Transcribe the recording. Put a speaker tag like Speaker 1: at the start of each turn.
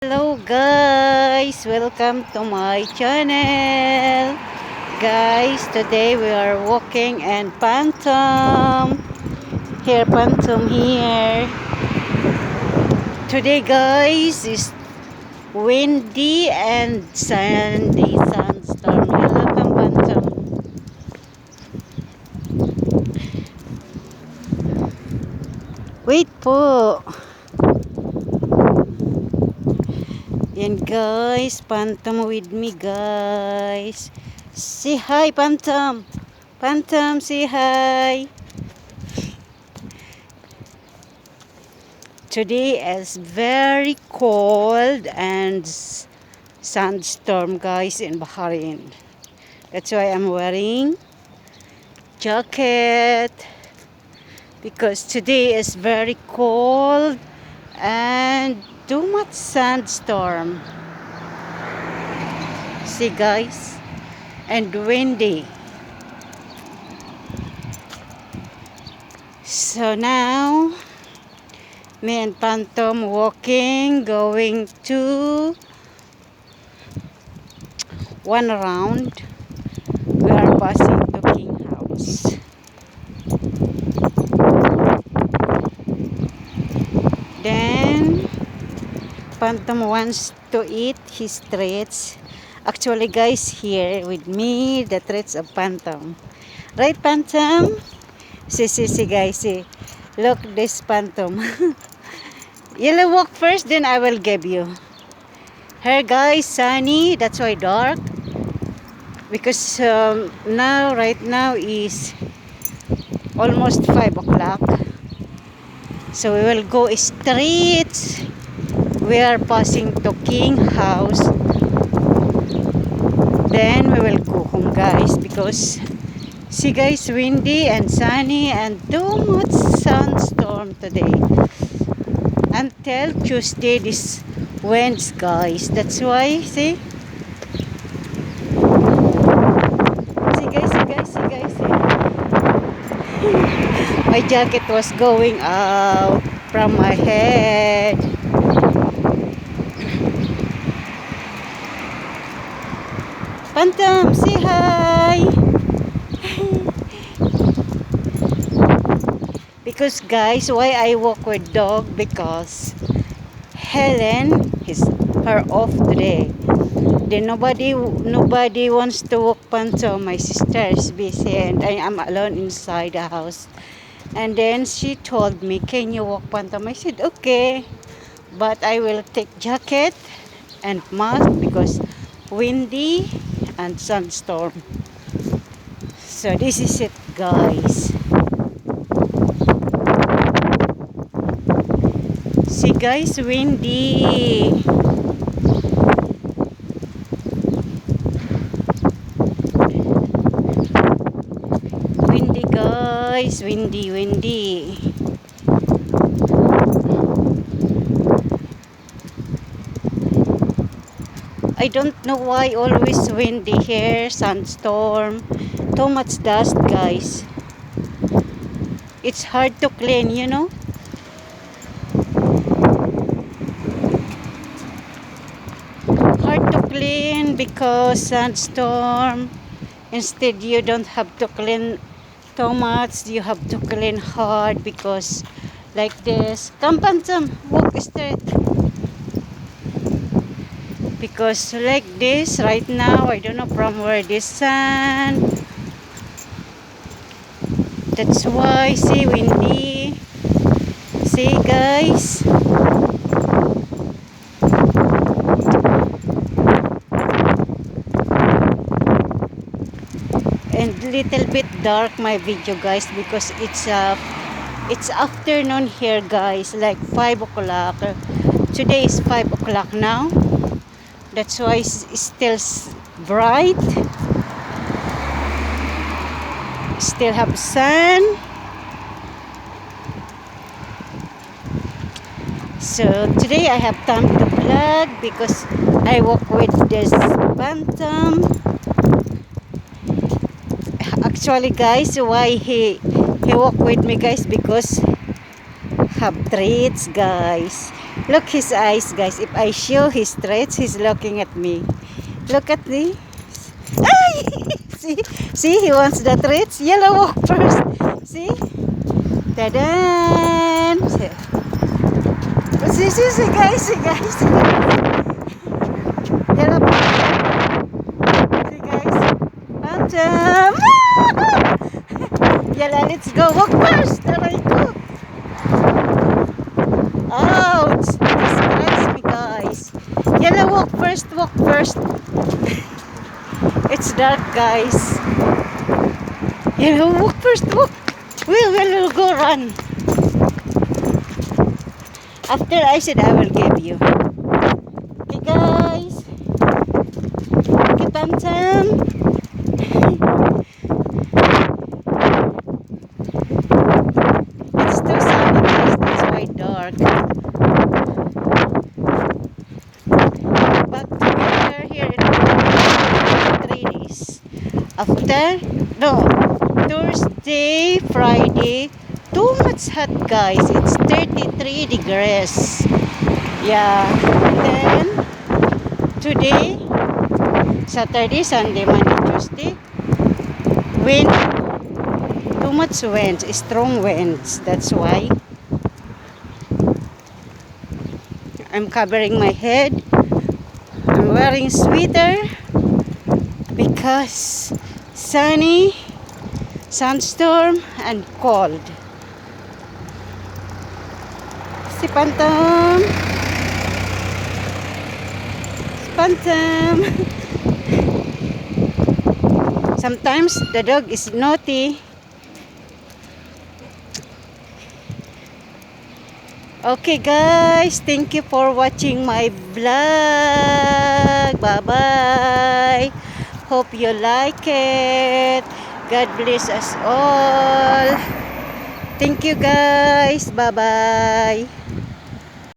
Speaker 1: Hello guys, welcome to my channel. Guys, today we are walking and Phantom. Here Phantom here. Today guys is windy and sandy sandstorm. Welcome Phantom. Wait po. Yan guys, Phantom with me guys. Say hi Phantom. Phantom, say hi. Today is very cold and sandstorm guys in Bahrain. That's why I'm wearing jacket because today is very cold and too much sandstorm. See guys, and windy. So now me and Phantom walking, going to one round. We are passing to King House. Then Phantom wants to eat his treats. Actually guys, here with me, the treats of Phantom. Right Phantom? See guys, see. Look this Phantom. You'll walk first, then I will give you. Here guys, sunny, that's why dark. Because right now is almost 5 o'clock. So we will go straight. We are passing to King House. Then we will go home guys because see guys, windy and sunny and too much sandstorm today. Until Tuesday this winds guys. That's why see see. My jacket was going out from my head. Phantom, say hi. Because guys, why I walk with dog? Because Helen is her off today. Then nobody wants to walk Phantom. My sister is busy and I am alone inside the house. And then she told me, can you walk Phantom? I said, okay. But I will take jacket and mask because windy and sandstorm. So this is it guys. See guys, windy. Windy guys, windy. I don't know why always windy here, sandstorm, too much dust guys. It's hard to clean, you know. Hard to clean because sandstorm. Instead you don't have to clean too much, you have to clean hard because like this. Come Phantom, walk straight. Because like this right now, I don't know from where this sand. That's why see windy. See guys. And little bit dark my video guys because it's afternoon here guys, like 5 o'clock. Today is 5 o'clock now. That's why it's still bright. Still have sun. So today I have time to vlog because I walk with this Phantom. Actually guys, why he walk with me guys? Because have treats guys. Look his eyes, guys. If I show his traits, he's looking at me. Look at me. Ay! See? See, he wants the treats. Yellow walk first. See? Ta-dan! See, guys. See, guys. Yellow walk. See, guys. Phantom. Yellow, let's go. Walk first. Aray ko. Ouch! This scratched me, guys. Yellow, walk first, walk first. It's dark, guys. Yellow, walk first, walk. We'll go run. After I said I will give you. Okay, guys. Okay, Phantom. It's too sunny, guys. That's why dark. Back together here in 3 days. After, no, Thursday, Friday, too much hot, guys. It's 33 degrees. Yeah. And then, today, Saturday, Sunday, Monday, Tuesday, wind, too much winds, strong winds. That's why I'm covering my head. I'm wearing sweater because sunny, sandstorm, and cold. Si Phantom. Phantom. Sometimes the dog is naughty. Okay, guys, thank you for watching my vlog. Bye bye. Hope you like it. God bless us all. Thank you, guys. Bye bye.